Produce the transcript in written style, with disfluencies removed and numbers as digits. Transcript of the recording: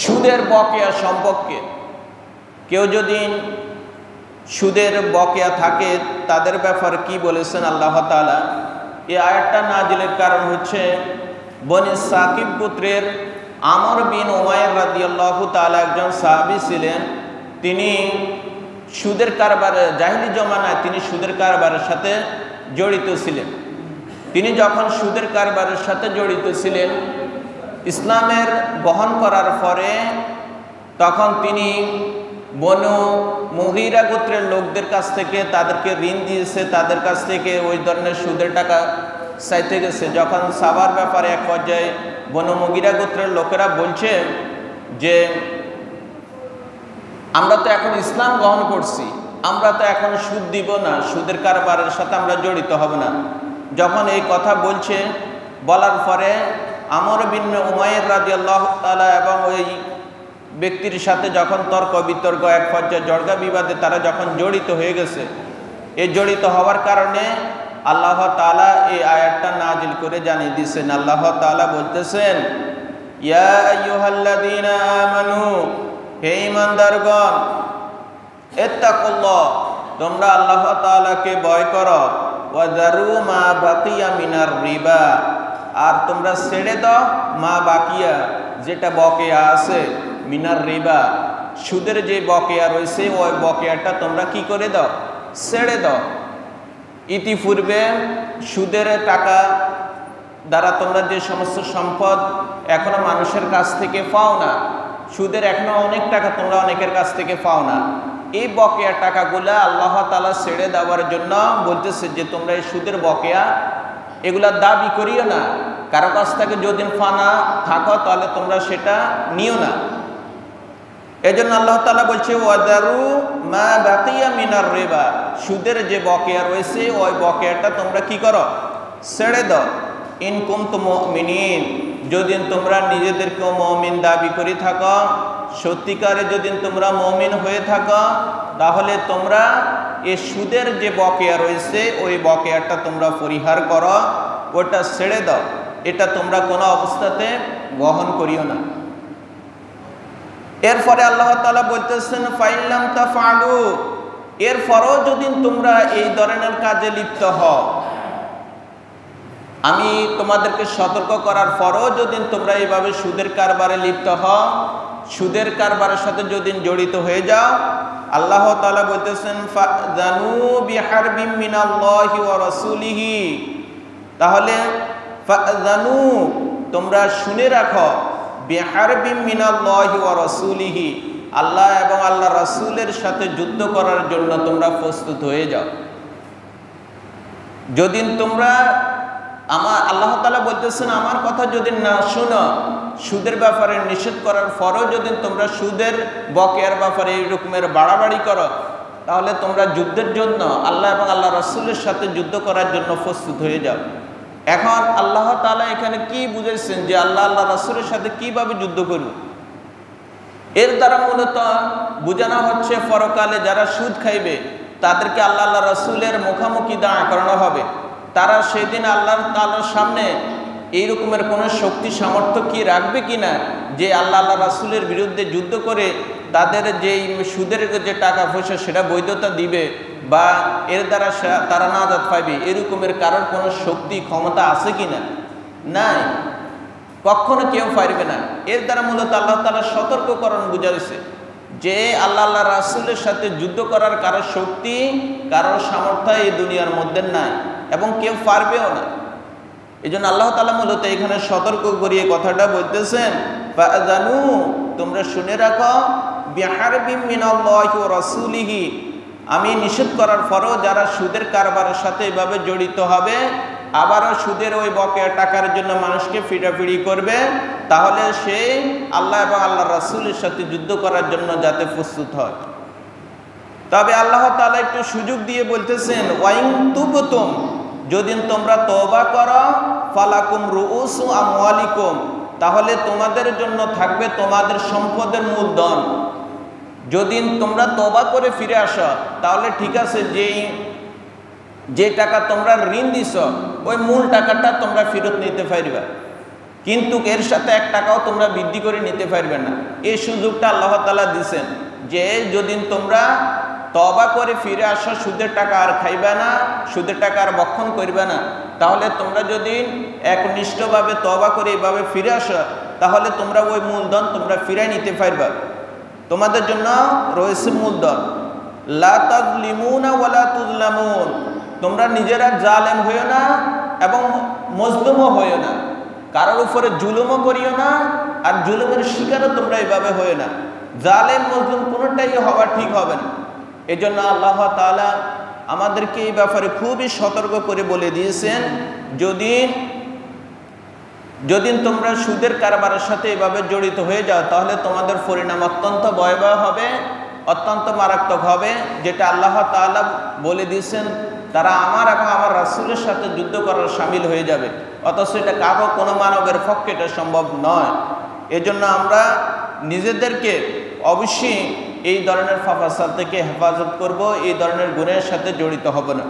সুদের বকেয়া সম্পর্কে কেউ যদি সুদের বকেয়া থাকে তাদের ব্যাপারে কি বলেছেন আল্লাহ তাআলা? এই আয়াতটা নাজিলের কারণ হচ্ছে বনি সাকিব গোত্রের আমর বিন উমাইর রাদিয়াল্লাহু তাআলা একজন সাহাবী ছিলেন। তিনি সুদের কারবারে, জাহিলি জমানায় তিনি সুদের কারবারের সাথে জড়িত ছিলেন। তিনি যখন সুদের কারবারের সাথে জড়িত ছিলেন, ইসলামের গ্রহণ করার পরে তখন তিনি বনু মুগীরা গোত্রের লোকদের কাছ থেকে তাদেরকে ঋণ দিয়েছে, তাদের কাছ থেকে ওই ধরনের সুদের টাকা চাইতে গেছে। যখন সাবার ব্যাপারে এক পর্যায়ে বনু মুগীরা গোত্রের লোকেরা বলছে যে আমরা তো এখন ইসলাম গ্রহণ করছি, আমরা তো এখন সুদ দিব না, সুদের কারবারের সাথে আমরা জড়িত হব না। যখন এই কথা বলছে, বলার পরে আমর বিন উমাইর রাদিয়াল্লাহু তাআলা এবং ওই ব্যক্তির সাথে যখন তর্ক বিতর্ক, এক পর্যায়ে জড়গা বিবাদে তারা যখন জড়িত হয়ে গেছে, এই জড়িত হওয়ার কারণে আল্লাহ তাআলা এই আয়াতটা নাজিল করে জানিয়ে দিয়েছেন। আল্লাহ তাআলা বলতেছেন, ইয়া আইয়ুহাল্লাযীনা আমানু, হে ঈমানদারগণ, ইত্তাকুল্লাহ, তোমরা আল্লাহ তাআলাকে ভয় করো, ওয়া যারু মা বাকিয়া মিনার রিবা, আর তোমরা ছেড়ে দাও মা বাকিয়া, যেটা বকেয়া আছে, মিনার রিবা, সুদের যে বকেয়া রয়েছে ওই বকেয়াটা তোমরা কি করে দাও? ছেড়ে দাও। ইতিপূর্বে সুদের টাকা দ্বারা তোমরা যে সমস্ত সম্পদ এখনো মানুষের কাছ থেকে পাও না, সুদের এখনো অনেক টাকা তোমরা অনেকের কাছ থেকে পাও না, এই বকেয়া টাকাগুলা আল্লাহ তাআলা ছেড়ে দেওয়ার জন্য বলতেছে যে তোমরা এই সুদের বকেয়া এগুলা দাবি করিও না, কারো কাছ থেকে যদি ফানা থাকো তাহলে তোমরা সেটা নিও না। এজন্য আল্লাহ তাআলা বলছে, ওয়াদারু মা বাকিয়া মিনার রিবা, সুদের যে বকেয়া রয়েছে ওই বকেয়াটা তোমরা কি করো? ছেড়ে দাও। ইন কুনতুম মুমিনিন, যদি তোমরা নিজেদেরকে মুমিন দাবি করে থাকো, সত্যিকারে যদি তোমরা মুমিন হয়ে থাকো, তাহলে তোমরা এই সুদের যে বকেয়া রয়েছে ওই বকেয়াটা তোমরা পরিহার করো, ওটা ছেড়ে দাও, এটা তোমরা কোনো অবস্থাতে গ্রহণ করিও না। এরপরে আল্লাহ তাআলা বলতেছেন, ফাইল্লাম তাফআলু, এরপরও যদি তোমরা এই ধরনের কাজে লিপ্ত হও, আমি তোমাদেরকে সতর্ক করার পরও যদি তোমরা এইভাবে সুদের কারবারে লিপ্ত হও, সুদের কারবারের সাথে যদি জড়িত হয়ে যাও, আল্লাহ তাআলা বলতেছেন, ফাযানু বিহারবিম মিনাল্লাহি ওয়া রাসূলিহি, তাহলে ফাযানু, তোমরা শুনে রাখো, বিহারবিম মিনাল্লাহি ওয়া রাসূলিহি, আল্লাহ এবং আল্লাহ রাসূলের সাথে যুদ্ধ করার জন্য তোমরা প্রস্তুত হয়ে যাও। যদি তোমরা আল্লাহ তাআলা বলতেছেন আমার কথা যদি না শুনো, সুদের ব্যাপারে নিষেধ করার পরও যদি তোমরা সুদের বকেয়ার ব্যাপারে এই রকমের বাড়াবাড়ি করো, তাহলে তোমরা যুদ্ধের জন্য আল্লাহ এবং আল্লাহ রাসূলের সাথে যুদ্ধ করার জন্য প্রস্তুত হয়ে যাও। এখন আল্লাহ তাআলা এখানে কি বুঝাইছেন যে আল্লাহ আল্লাহ রাসূলের সাথে কিভাবে যুদ্ধ করব? এর দ্বারা মূলত বোঝানো হচ্ছে পরকালে যারা সুদ খাইবে তাদেরকে আল্লাহ আল্লাহ রাসূলের মুখামুখি দাঁড় করানো হবে। তারা সেই দিন আল্লাহ তাআলার সামনে এই রকমের কোনো শক্তি সামর্থ্য কি রাখবে কিনা যে আল্লাহ আল্লাহ রাসূলের বিরুদ্ধে যুদ্ধ করে তাদের যে সুদের যে টাকা পয়সা সেটা বৈধতা দিবে বা এর দ্বারা তারা নাজাত পাইবে, এরকমের কারোর কোনো শক্তি ক্ষমতা আছে কিনা? নাই, কখনো কেউ পারবে না। এর দ্বারা মূলত আল্লাহ তাআলা সতর্ককরণ বুঝাইছে যে আল্লাহ আল্লাহ রাসূলের সাথে যুদ্ধ করার কারোর শক্তি, কারোর সামর্থ্য এই দুনিয়ার মধ্যে নাই এবং কেউ পারবেও না। এই জন্য আল্লাহ তাআলা মূলত এখানে সতর্ক করিয়ে কথাটা বলতেছেন, ফাযানু, তোমরা শুনে রাখো, বিহারবিম মিনাল্লাহি ওয়া রাসূলিহি, আমি নিষেধ করার পরও যারা সুদের কারবারের সাথে এভাবে জড়িত হবে, আবারও সুদের ওই বকেয়া টাকার জন্য মানুষকে ফিটাফিটি করবে, তাহলে সে আল্লাহ এবং আল্লাহ রাসূলের সাথে যুদ্ধ করার জন্য যাতে প্রস্তুত হয়। তবে আল্লাহ তাআলা একটু সুযোগ দিয়ে বলতেছেন, ওয়াইন তুবতুম, যদি তোমরা তওবা করো, ফালাকুম রুউসু আমওয়ালিকুম, তাহলে তোমাদের জন্য থাকবে তোমাদের সম্পদের মূলধন। যদি তোমরা তওবা করে ফিরে আসো তাহলে ঠিক আছে, যে টাকা তোমরা ঋণ দিছ ওই মূল টাকাটা তোমরা ফেরত নিতে পারবে। কিন্তু এর সাথে 1 টাকাও তোমরা বৃদ্ধি করে নিতে পারবে না। এই সুযোগটা আল্লাহ তাআলা দিয়েছেন যে যদি তোমরা তওবা করে ফিরে আসো, সুদের টাকা আর খাইবে না, সুদের টাকা আর ভক্ষণ করবে না, তাহলে তোমরা যদি একনিষ্ঠভাবে তওবা করে এইভাবে ফিরে আসো, তাহলে তোমরা ওই মূলধন তোমরা ফিরে নিতে পারবে। তোমাদের জন্য রয়েছে মূলধন। লা তাযলিমুনা ওয়ালা তুযলামুন, তোমরা নিজেরা জালেম হইও না এবং মজলুমও হইও না, কারোর উপরে জুলুমও করিও না, আর জুলুমের শিকারও তোমরা এইভাবে হইও না। জালেম মজলুম কোনোটাই হওয়া ঠিক হবে না। এই জন্য আল্লাহ তাআলা আমাদেরকে এই ব্যাপারে খুবই সতর্ক করে বলে দিয়েছেন, যদি তোমরা সুদের কারবারের সাথে এভাবে জড়িত হয়ে যাও, তাহলে তোমাদের পরিণাম অত্যন্ত ভয়াবহ হবে, অত্যন্ত মারাত্মক হবে। যেটা আল্লাহ তাআলা বলে দিয়েছেন, তারা আমার এবং আমার রাসূলের সাথে যুদ্ধ করার শামিল হয়ে যাবে, অথচ এটা কারো কোনো মানবের পক্ষে এটা সম্ভব নয়। এজন্য আমরা নিজেদেরকে অবশ্যই এই ধরনের ফাসাদ থেকে হেফাজত করব, এই ধরনের গুনাহের সাথে জড়িত হব না।